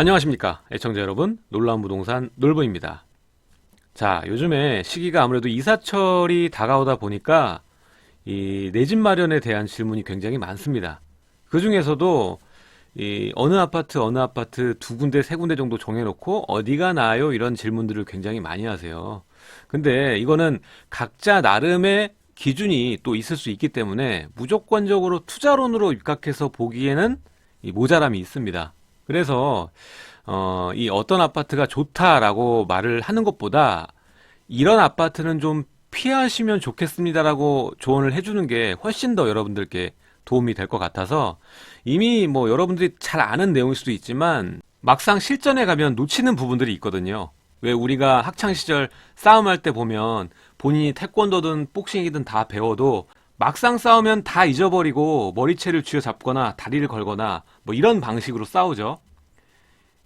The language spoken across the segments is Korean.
안녕하십니까 애청자 여러분, 놀라운 부동산 놀부입니다. 자, 요즘에 시기가 아무래도 이사철이 다가오다 보니까 이 내 집 마련에 대한 질문이 굉장히 많습니다. 그 중에서도 이 어느 아파트 두 군데 세 군데 정도 정해놓고 어디가 나아요, 이런 질문들을 굉장히 많이 하세요. 근데 이거는 각자 나름의 기준이 또 있을 수 있기 때문에 무조건적으로 투자론으로 입각해서 보기에는 이 모자람이 있습니다. 그래서 이 어떤 아파트가 좋다라고 말을 하는 것보다 이런 아파트는 좀 피하시면 좋겠습니다라고 조언을 해주는 게 훨씬 더 여러분들께 도움이 될 것 같아서, 이미 뭐 여러분들이 잘 아는 내용일 수도 있지만 막상 실전에 가면 놓치는 부분들이 있거든요. 왜 우리가 학창 시절 싸움할 때 보면 본인이 태권도든 복싱이든 다 배워도 막상 싸우면 다 잊어버리고 머리채를 쥐어잡거나 다리를 걸거나 뭐 이런 방식으로 싸우죠.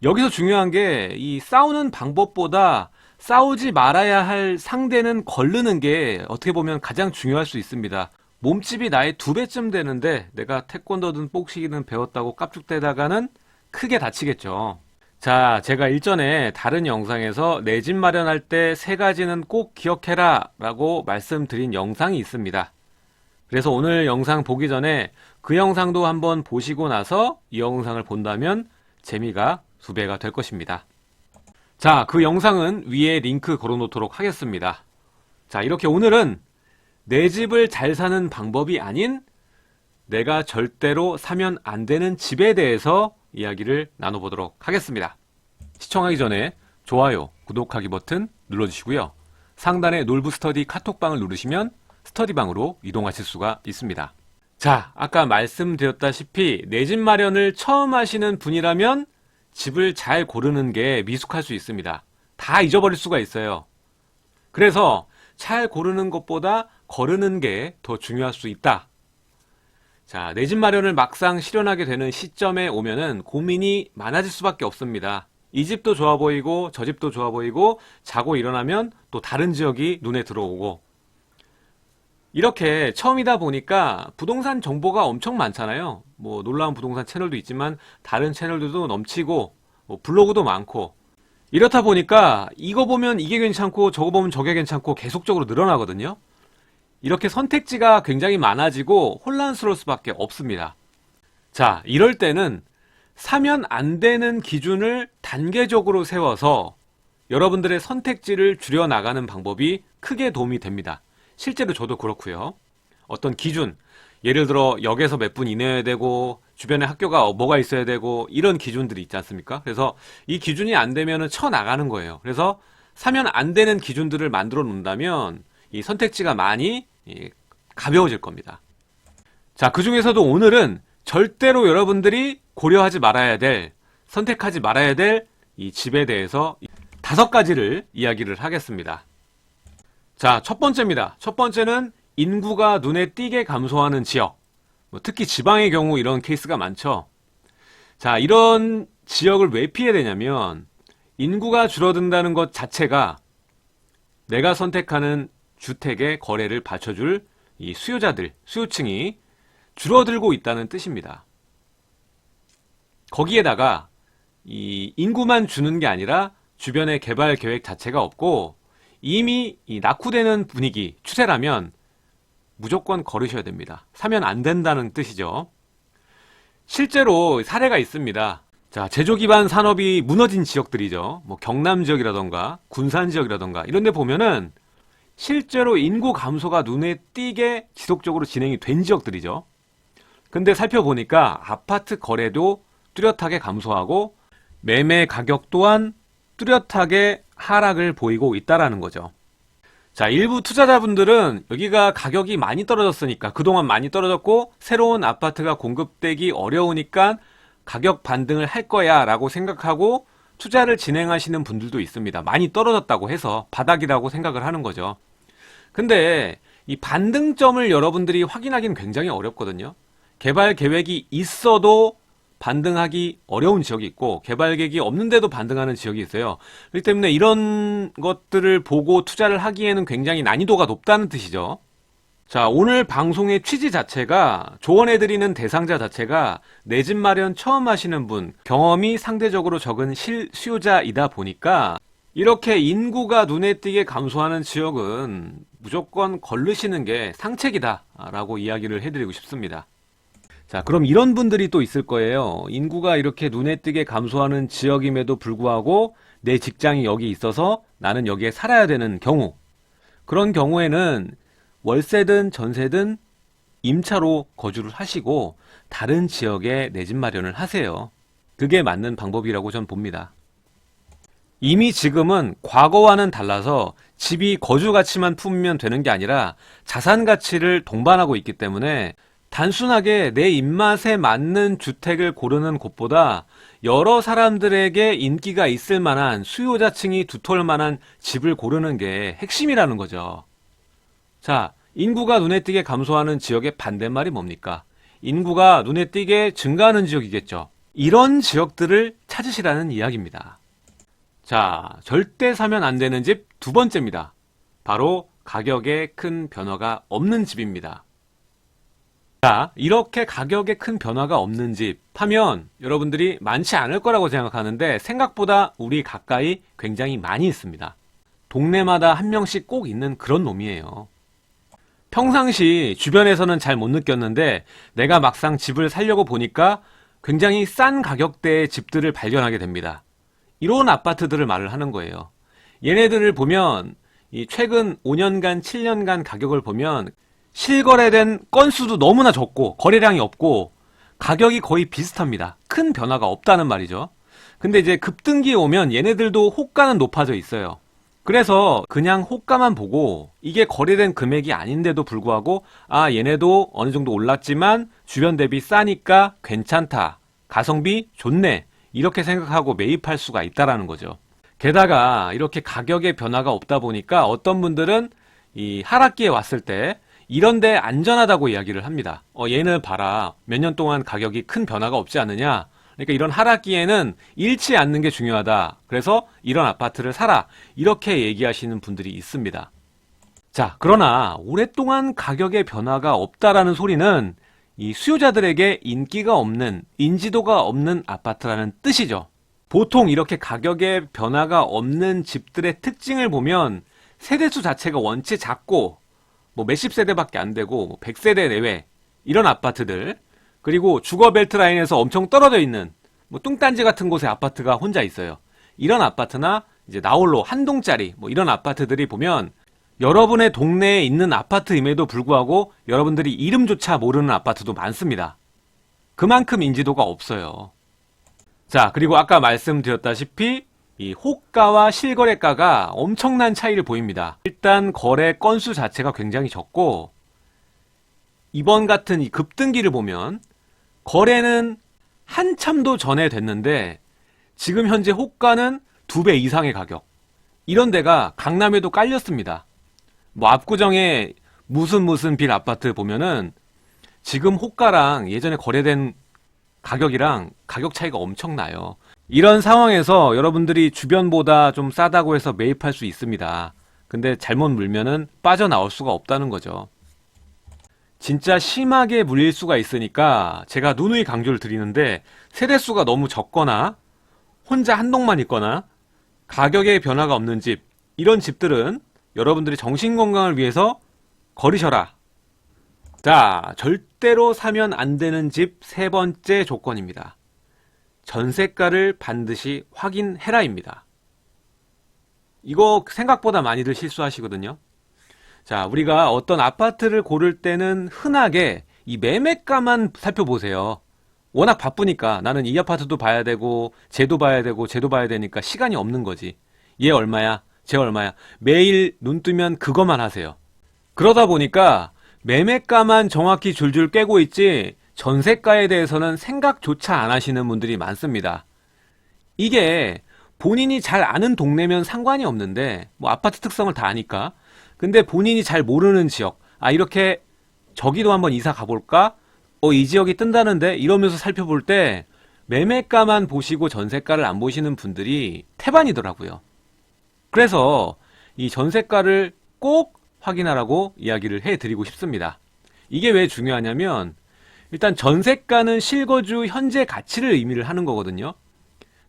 여기서 중요한 게 이 싸우는 방법보다 싸우지 말아야 할 상대는 거르는 게 어떻게 보면 가장 중요할 수 있습니다. 몸집이 나의 2배쯤 되는데 내가 태권도든 복싱이든 배웠다고 깝죽대다가는 크게 다치겠죠. 자, 제가 일전에 다른 영상에서 내 집 마련할 때 3가지는 꼭 기억해라 라고 말씀드린 영상이 있습니다. 그래서 오늘 영상 보기 전에 그 영상도 한번 보시고 나서 이 영상을 본다면 재미가 2배가 될 것입니다. 자, 그 영상은 위에 링크 걸어놓도록 하겠습니다. 자, 이렇게 오늘은 내 집을 잘 사는 방법이 아닌 내가 절대로 사면 안 되는 집에 대해서 이야기를 나눠보도록 하겠습니다. 시청하기 전에 좋아요, 구독하기 버튼 눌러주시고요. 상단에 놀부 스터디 카톡방을 누르시면 스터디방으로 이동하실 수가 있습니다. 자, 아까 말씀드렸다시피 내 집 마련을 처음 하시는 분이라면 집을 잘 고르는 게 미숙할 수 있습니다. 다 잊어버릴 수가 있어요. 그래서 잘 고르는 것보다 거르는 게 더 중요할 수 있다. 자, 내 집 마련을 막상 실현하게 되는 시점에 오면은 고민이 많아질 수밖에 없습니다. 이 집도 좋아 보이고 저 집도 좋아 보이고 자고 일어나면 또 다른 지역이 눈에 들어오고, 이렇게 처음이다 보니까 부동산 정보가 엄청 많잖아요. 뭐 놀라운 부동산 채널도 있지만 다른 채널들도 넘치고 뭐 블로그도 많고, 이렇다 보니까 이거 보면 이게 괜찮고 저거 보면 저게 괜찮고 계속적으로 늘어나거든요. 이렇게 선택지가 굉장히 많아지고 혼란스러울 수밖에 없습니다. 자, 이럴 때는 사면 안 되는 기준을 단계적으로 세워서 여러분들의 선택지를 줄여나가는 방법이 크게 도움이 됩니다. 실제로 저도 그렇고요. 어떤 기준, 예를 들어 역에서 몇 분 이내여야 되고 주변에 학교가 뭐가 있어야 되고 이런 기준들이 있지 않습니까? 그래서 이 기준이 안 되면은 쳐나가는 거예요. 그래서 사면 안 되는 기준들을 만들어 놓는다면 이 선택지가 많이 가벼워질 겁니다. 자, 그 중에서도 오늘은 절대로 여러분들이 고려하지 말아야 될, 선택하지 말아야 될 이 집에 대해서 5가지를 이야기를 하겠습니다. 자, 첫 번째입니다. 첫 번째는 인구가 눈에 띄게 감소하는 지역. 특히 지방의 경우 이런 케이스가 많죠. 자, 이런 지역을 왜 피해야 되냐면 인구가 줄어든다는 것 자체가 내가 선택하는 주택의 거래를 받쳐줄 이 수요자들, 수요층이 줄어들고 있다는 뜻입니다. 거기에다가 이 인구만 주는 게 아니라 주변의 개발 계획 자체가 없고 이미 이 낙후되는 분위기, 추세라면 무조건 거르셔야 됩니다. 사면 안 된다는 뜻이죠. 실제로 사례가 있습니다. 자, 제조 기반 산업이 무너진 지역들이죠. 뭐 경남 지역이라던가 군산 지역이라던가 이런 데 보면은 실제로 인구 감소가 눈에 띄게 지속적으로 진행이 된 지역들이죠. 근데 살펴보니까 아파트 거래도 뚜렷하게 감소하고 매매 가격 또한 뚜렷하게 하락을 보이고 있다라는 거죠. 자, 일부 투자자분들은 여기가 가격이 많이 떨어졌으니까, 그동안 많이 떨어졌고 새로운 아파트가 공급되기 어려우니까 가격 반등을 할 거야 라고 생각하고 투자를 진행하시는 분들도 있습니다. 많이 떨어졌다고 해서 바닥이라고 생각을 하는 거죠. 근데 이 반등점을 여러분들이 확인하기는 굉장히 어렵거든요. 개발 계획이 있어도 반등하기 어려운 지역이 있고 개발 계획이 없는데도 반등하는 지역이 있어요. 그렇기 때문에 이런 것들을 보고 투자를 하기에는 굉장히 난이도가 높다는 뜻이죠. 자, 오늘 방송의 취지 자체가 조언해드리는 대상자 자체가 내 집 마련 처음 하시는 분, 경험이 상대적으로 적은 실수요자이다 보니까 이렇게 인구가 눈에 띄게 감소하는 지역은 무조건 걸르시는 게 상책이다 라고 이야기를 해드리고 싶습니다. 자, 그럼 이런 분들이 또 있을 거예요. 인구가 이렇게 눈에 띄게 감소하는 지역임에도 불구하고 내 직장이 여기 있어서 나는 여기에 살아야 되는 경우. 그런 경우에는 월세든 전세든 임차로 거주를 하시고 다른 지역에 내 집 마련을 하세요. 그게 맞는 방법이라고 전 봅니다. 이미 지금은 과거와는 달라서 집이 거주 가치만 품으면 되는 게 아니라 자산 가치를 동반하고 있기 때문에 단순하게 내 입맛에 맞는 주택을 고르는 곳보다 여러 사람들에게 인기가 있을 만한 수요자층이 두터울 만한 집을 고르는 게 핵심이라는 거죠. 자, 인구가 눈에 띄게 감소하는 지역의 반대말이 뭡니까? 인구가 눈에 띄게 증가하는 지역이겠죠. 이런 지역들을 찾으시라는 이야기입니다. 자, 절대 사면 안 되는 집 두 번째입니다. 바로 가격에 큰 변화가 없는 집입니다. 자, 이렇게 가격에 큰 변화가 없는 집 하면 여러분들이 많지 않을 거라고 생각하는데 생각보다 우리 가까이 굉장히 많이 있습니다. 동네마다 한 명씩 꼭 있는 그런 놈이에요. 평상시 주변에서는 잘 못 느꼈는데 내가 막상 집을 사려고 보니까 굉장히 싼 가격대의 집들을 발견하게 됩니다. 이런 아파트들을 말을 하는 거예요. 얘네들을 보면 이 최근 5년간, 7년간 가격을 보면 실거래된 건수도 너무나 적고 거래량이 없고 가격이 거의 비슷합니다. 큰 변화가 없다는 말이죠. 근데 이제 급등기에 오면 얘네들도 호가는 높아져 있어요. 그래서 그냥 호가만 보고 이게 거래된 금액이 아닌데도 불구하고 아, 얘네도 어느 정도 올랐지만 주변 대비 싸니까 괜찮다. 가성비 좋네. 이렇게 생각하고 매입할 수가 있다라는 거죠. 게다가 이렇게 가격의 변화가 없다 보니까 어떤 분들은 이 하락기에 왔을 때 이런데 안전하다고 이야기를 합니다. 얘는 봐라. 몇 년 동안 가격이 큰 변화가 없지 않느냐. 그러니까 이런 하락기에는 잃지 않는 게 중요하다. 그래서 이런 아파트를 사라. 이렇게 얘기하시는 분들이 있습니다. 자, 그러나 오랫동안 가격의 변화가 없다라는 소리는 이 수요자들에게 인기가 없는, 인지도가 없는 아파트라는 뜻이죠. 보통 이렇게 가격의 변화가 없는 집들의 특징을 보면 세대수 자체가 원체 작고 뭐 몇십 세대밖에 안 되고 뭐 100세대 내외 이런 아파트들, 그리고 주거 벨트 라인에서 엄청 떨어져 있는 뭐 뚱딴지 같은 곳에 아파트가 혼자 있어요. 이런 아파트나 이제 나홀로 한 동짜리 뭐 이런 아파트들이 보면 여러분의 동네에 있는 아파트임에도 불구하고 여러분들이 이름조차 모르는 아파트도 많습니다. 그만큼 인지도가 없어요. 자, 그리고 아까 말씀드렸다시피 이 호가와 실거래가가 엄청난 차이를 보입니다. 일단 거래 건수 자체가 굉장히 적고 이번 같은 이 급등기를 보면 거래는 한참도 전에 됐는데 지금 현재 호가는 2배 이상의 가격. 이런 데가 강남에도 깔렸습니다. 뭐 압구정에 무슨 빌 아파트 보면은 지금 호가랑 예전에 거래된 가격이랑 가격 차이가 엄청나요. 이런 상황에서 여러분들이 주변보다 좀 싸다고 해서 매입할 수 있습니다. 근데 잘못 물면은 빠져나올 수가 없다는 거죠. 진짜 심하게 물릴 수가 있으니까 제가 누누이 강조를 드리는데 세대수가 너무 적거나 혼자 한 동만 있거나 가격의 변화가 없는 집, 이런 집들은 여러분들이 정신건강을 위해서 거르셔라. 자, 절대로 사면 안 되는 집 세 번째 조건입니다. 전세가를 반드시 확인해라입니다. 이거 생각보다 많이들 실수하시거든요. 자, 우리가 어떤 아파트를 고를 때는 흔하게 이 매매가만 살펴보세요. 워낙 바쁘니까 나는 이 아파트도 봐야 되고 쟤도 봐야 되고 쟤도 봐야 되니까 시간이 없는 거지. 얘 얼마야? 쟤 얼마야? 매일 눈 뜨면 그것만 하세요. 그러다 보니까 매매가만 정확히 줄줄 꿰고 있지 전세가에 대해서는 생각조차 안 하시는 분들이 많습니다. 이게 본인이 잘 아는 동네면 상관이 없는데 뭐 아파트 특성을 다 아니까, 근데 본인이 잘 모르는 지역, 이렇게 저기도 한번 이사 가볼까? 이 지역이 뜬다는데 이러면서 살펴볼 때 매매가만 보시고 전세가를 안 보시는 분들이 태반이더라고요. 그래서 이 전세가를 꼭 확인하라고 이야기를 해드리고 싶습니다. 이게 왜 중요하냐면 일단 전세가는 실거주 현재 가치를 의미를 하는 거거든요.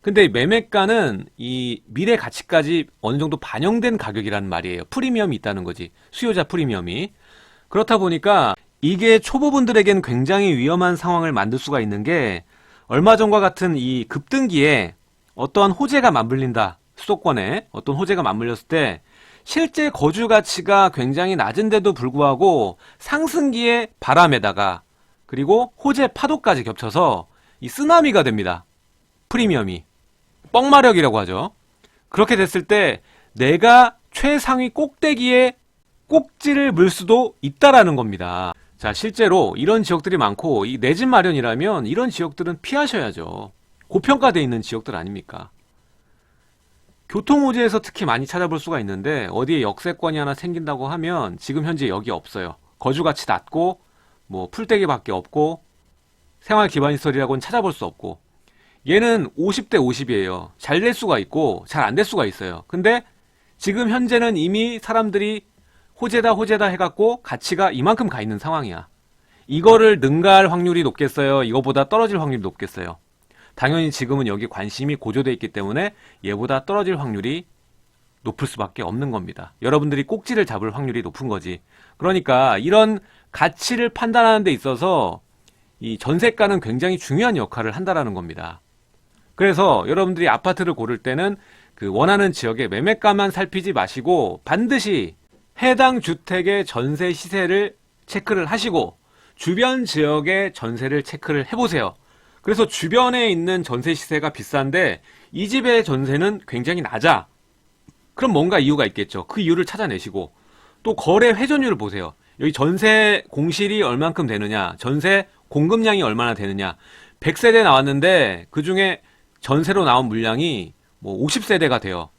근데 매매가는 이 미래 가치까지 어느 정도 반영된 가격이라는 말이에요. 프리미엄이 있다는 거지. 수요자 프리미엄이. 그렇다 보니까 이게 초보분들에겐 굉장히 위험한 상황을 만들 수가 있는 게 얼마 전과 같은 이 급등기에 어떠한 호재가 맞물린다. 수도권에 어떤 호재가 맞물렸을 때 실제 거주 가치가 굉장히 낮은데도 불구하고 상승기의 바람에다가 그리고 호재 파도까지 겹쳐서 이 쓰나미가 됩니다. 프리미엄이. 뻥마력이라고 하죠. 그렇게 됐을 때 내가 최상위 꼭대기에 꼭지를 물 수도 있다라는 겁니다. 자, 실제로 이런 지역들이 많고 이 내 집 마련이라면 이런 지역들은 피하셔야죠. 고평가되어 있는 지역들 아닙니까? 교통호재에서 특히 많이 찾아볼 수가 있는데 어디에 역세권이 하나 생긴다고 하면 지금 현재 여기 없어요. 거주가치 낮고 뭐 풀떼기밖에 없고 생활기반시설이라고는 찾아볼 수 없고 얘는 50대 50이에요. 잘 될 수가 있고 잘 안 될 수가 있어요. 근데 지금 현재는 이미 사람들이 호재다 해갖고 가치가 이만큼 가 있는 상황이야. 이거를 능가할 확률이 높겠어요? 이거보다 떨어질 확률이 높겠어요? 당연히 지금은 여기 관심이 고조되어 있기 때문에 얘보다 떨어질 확률이 높을 수밖에 없는 겁니다. 여러분들이 꼭지를 잡을 확률이 높은 거지. 그러니까 이런 가치를 판단하는 데 있어서 이 전세가는 굉장히 중요한 역할을 한다라는 겁니다. 그래서 여러분들이 아파트를 고를 때는 그 원하는 지역의 매매가만 살피지 마시고 반드시 해당 주택의 전세 시세를 체크를 하시고 주변 지역의 전세를 체크를 해보세요. 그래서 주변에 있는 전세 시세가 비싼데 이 집의 전세는 굉장히 낮아. 그럼 뭔가 이유가 있겠죠. 그 이유를 찾아내시고 또 거래 회전율을 보세요. 여기 전세 공실이 얼만큼 되느냐, 전세 공급량이 얼마나 되느냐. 100세대 나왔는데 그 중에 전세로 나온 물량이 뭐 50세대가 돼요.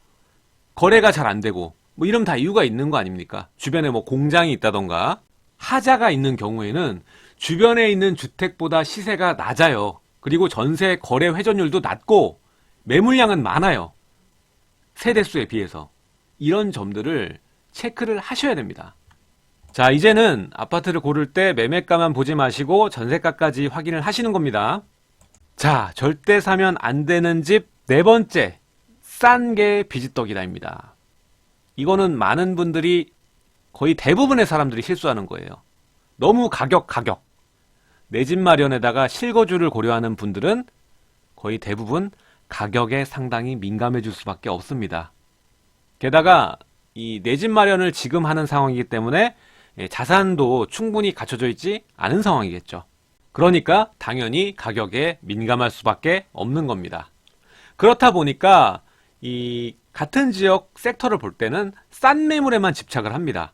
거래가 잘 안 되고 뭐 이러면 다 이유가 있는 거 아닙니까? 주변에 뭐 공장이 있다던가 하자가 있는 경우에는 주변에 있는 주택보다 시세가 낮아요. 그리고 전세 거래 회전율도 낮고 매물량은 많아요. 세대수에 비해서. 이런 점들을 체크를 하셔야 됩니다. 자, 이제는 아파트를 고를 때 매매가만 보지 마시고 전세가까지 확인을 하시는 겁니다. 자, 절대 사면 안 되는 집 네 번째, 싼 게 비지떡이다입니다. 이거는 많은 분들이 거의 대부분의 사람들이 실수하는 거예요. 너무 가격. 내 집 마련에다가 실거주를 고려하는 분들은 거의 대부분 가격에 상당히 민감해질 수밖에 없습니다. 게다가 이 내 집 마련을 지금 하는 상황이기 때문에 자산도 충분히 갖춰져 있지 않은 상황이겠죠. 그러니까 당연히 가격에 민감할 수밖에 없는 겁니다. 그렇다 보니까 이 같은 지역 섹터를 볼 때는 싼 매물에만 집착을 합니다.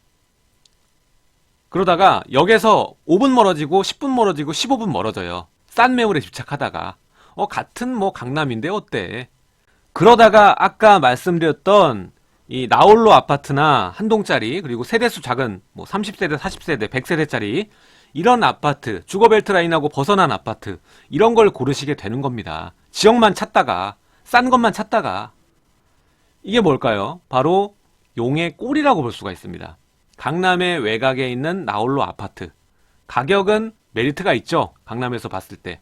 그러다가 역에서 5분 멀어지고 10분 멀어지고 15분 멀어져요. 싼 매물에 집착하다가 같은 뭐 강남인데 어때? 그러다가 아까 말씀드렸던 이 나홀로 아파트나 한 동짜리 그리고 세대수 작은 뭐 30세대, 40세대, 100세대짜리 이런 아파트, 주거벨트 라인하고 벗어난 아파트 이런 걸 고르시게 되는 겁니다. 지역만 찾다가 싼 것만 찾다가 이게 뭘까요? 바로 용의 꼴이라고 볼 수가 있습니다. 강남의 외곽에 있는 나홀로 아파트. 가격은 메리트가 있죠. 강남에서 봤을 때.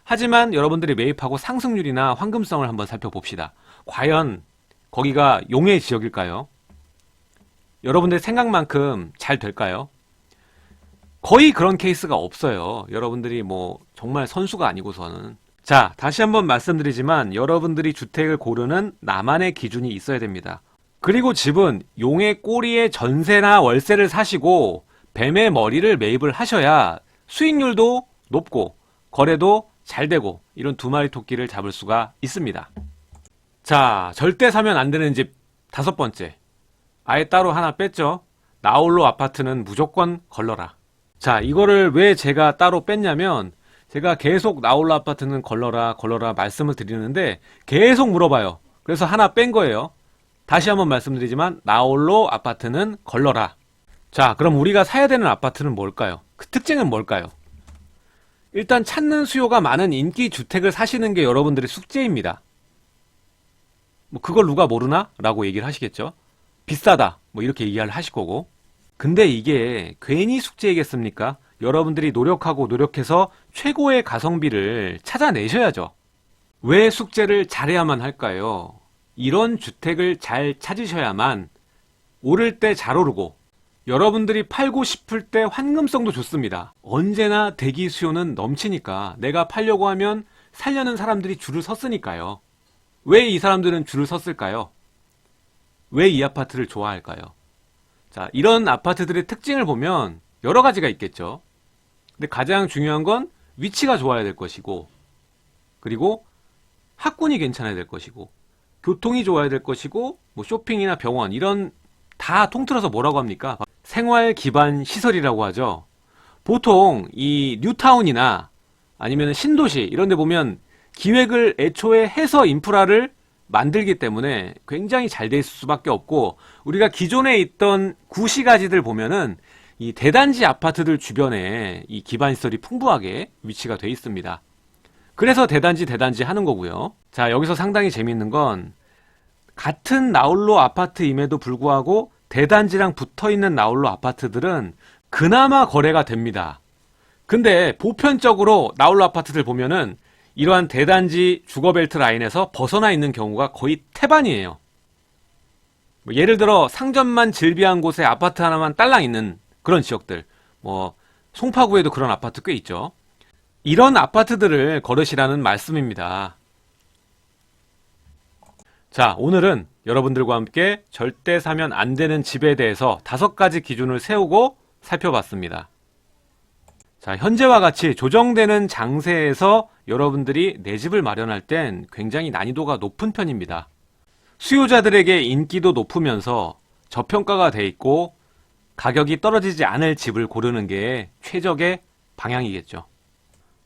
하지만 여러분들이 매입하고 상승률이나 황금성을 한번 살펴봅시다. 과연 거기가 용의 지역일까요? 여러분들 생각만큼 잘 될까요? 거의 그런 케이스가 없어요. 여러분들이 뭐 정말 선수가 아니고서는. 자, 다시 한번 말씀드리지만 여러분들이 주택을 고르는 나만의 기준이 있어야 됩니다. 그리고 집은 용의 꼬리에 전세나 월세를 사시고 뱀의 머리를 매입을 하셔야 수익률도 높고 거래도 잘 되고 이런 두 마리 토끼를 잡을 수가 있습니다. 자, 절대 사면 안 되는 집 다섯 번째. 아예 따로 하나 뺐죠. 나홀로 아파트는 무조건 걸러라. 자, 이거를 왜 제가 따로 뺐냐면 제가 계속 나홀로 아파트는 걸러라 말씀을 드리는데 계속 물어봐요. 그래서 하나 뺀 거예요. 다시 한번 말씀드리지만 나홀로 아파트는 걸러라. 자, 그럼 우리가 사야 되는 아파트는 뭘까요? 그 특징은 뭘까요? 일단 찾는 수요가 많은 인기 주택을 사시는 게 여러분들의 숙제입니다. 뭐 그걸 누가 모르나? 라고 얘기를 하시겠죠. 비싸다 뭐 이렇게 얘기를 하실 거고 근데 이게 괜히 숙제이겠습니까? 여러분들이 노력하고 노력해서 최고의 가성비를 찾아내셔야죠. 왜 숙제를 잘해야만 할까요? 이런 주택을 잘 찾으셔야만 오를 때 잘 오르고 여러분들이 팔고 싶을 때 환금성도 좋습니다. 언제나 대기 수요는 넘치니까 내가 팔려고 하면 살려는 사람들이 줄을 섰으니까요. 왜 이 사람들은 줄을 섰을까요? 왜 이 아파트를 좋아할까요? 자, 이런 아파트들의 특징을 보면 여러 가지가 있겠죠. 근데 가장 중요한 건 위치가 좋아야 될 것이고, 그리고 학군이 괜찮아야 될 것이고, 교통이 좋아야 될 것이고, 뭐 쇼핑이나 병원 이런 다 통틀어서 뭐라고 합니까? 생활 기반 시설이라고 하죠. 보통 이 뉴타운이나 아니면 신도시 이런 데 보면 기획을 애초에 해서 인프라를 만들기 때문에 굉장히 잘 돼 있을 수밖에 없고, 우리가 기존에 있던 구시가지들 보면은 이 대단지 아파트들 주변에 이 기반시설이 풍부하게 위치가 돼 있습니다. 그래서 대단지 하는 거고요. 자, 여기서 상당히 재밌는 건 같은 나홀로 아파트임에도 불구하고 대단지랑 붙어있는 나홀로 아파트들은 그나마 거래가 됩니다. 근데 보편적으로 나홀로 아파트들 보면은 이러한 대단지 주거벨트 라인에서 벗어나 있는 경우가 거의 태반이에요. 뭐 예를 들어 상점만 즐비한 곳에 아파트 하나만 딸랑 있는 그런 지역들, 뭐 송파구에도 그런 아파트 꽤 있죠. 이런 아파트들을 거르시라는 말씀입니다. 자, 오늘은 여러분들과 함께 절대 사면 안 되는 집에 대해서 5가지 기준을 세우고 살펴봤습니다. 자, 현재와 같이 조정되는 장세에서 여러분들이 내 집을 마련할 땐 굉장히 난이도가 높은 편입니다. 수요자들에게 인기도 높으면서 저평가가 돼 있고 가격이 떨어지지 않을 집을 고르는 게 최적의 방향이겠죠.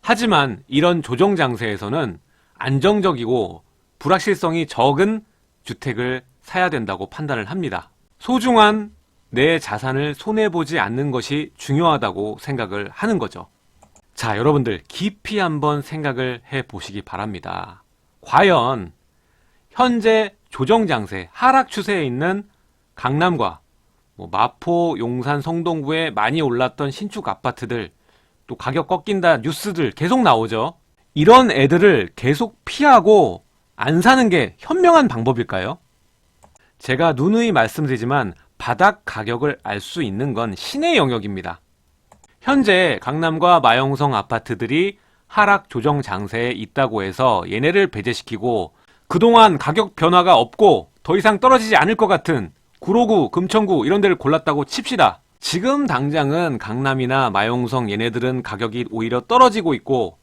하지만 이런 조정 장세에서는 안정적이고 불확실성이 적은 주택을 사야 된다고 판단을 합니다. 소중한 내 자산을 손해보지 않는 것이 중요하다고 생각을 하는 거죠. 자, 여러분들 깊이 한번 생각을 해보시기 바랍니다. 과연 현재 조정장세, 하락 추세에 있는 강남과 마포, 용산, 성동구에 많이 올랐던 신축 아파트들, 또 가격 꺾인다 뉴스들 계속 나오죠. 이런 애들을 계속 피하고 안 사는 게 현명한 방법일까요? 제가 누누이 말씀드리지만 바닥 가격을 알 수 있는 건 신의 영역입니다. 현재 강남과 마영성 아파트들이 하락 조정 장세에 있다고 해서 얘네를 배제시키고 그동안 가격 변화가 없고 더 이상 떨어지지 않을 것 같은 구로구, 금천구 이런 데를 골랐다고 칩시다. 지금 당장은 강남이나 마영성 얘네들은 가격이 오히려 떨어지고 있고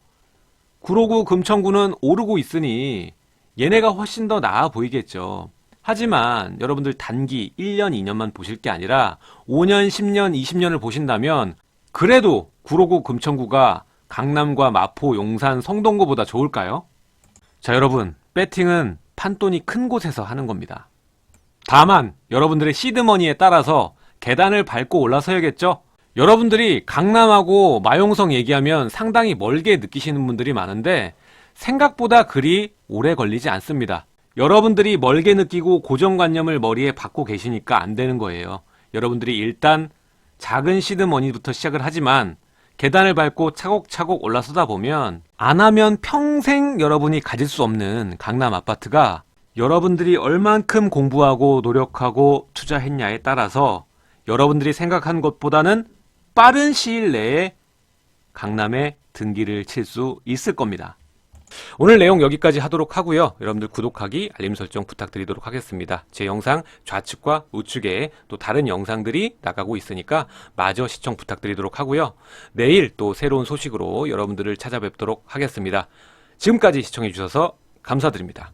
구로구, 금천구는 오르고 있으니 얘네가 훨씬 더 나아 보이겠죠. 하지만 여러분들 단기 1년, 2년만 보실 게 아니라 5년, 10년, 20년을 보신다면 그래도 구로구, 금천구가 강남과 마포, 용산, 성동구보다 좋을까요? 자, 여러분, 배팅은 판돈이 큰 곳에서 하는 겁니다. 다만 여러분들의 시드머니에 따라서 계단을 밟고 올라서야겠죠? 여러분들이 강남하고 마용성 얘기하면 상당히 멀게 느끼시는 분들이 많은데 생각보다 그리 오래 걸리지 않습니다. 여러분들이 멀게 느끼고 고정관념을 머리에 받고 계시니까 안 되는 거예요. 여러분들이 일단 작은 시드머니부터 시작을 하지만 계단을 밟고 차곡차곡 올라서다 보면 안 하면 평생 여러분이 가질 수 없는 강남 아파트가 여러분들이 얼만큼 공부하고 노력하고 투자했냐에 따라서 여러분들이 생각한 것보다는 빠른 시일 내에 강남에 등기를 칠 수 있을 겁니다. 오늘 내용 여기까지 하도록 하고요. 여러분들 구독하기, 알림 설정 부탁드리도록 하겠습니다. 제 영상 좌측과 우측에 또 다른 영상들이 나가고 있으니까 마저 시청 부탁드리도록 하고요. 내일 또 새로운 소식으로 여러분들을 찾아뵙도록 하겠습니다. 지금까지 시청해 주셔서 감사드립니다.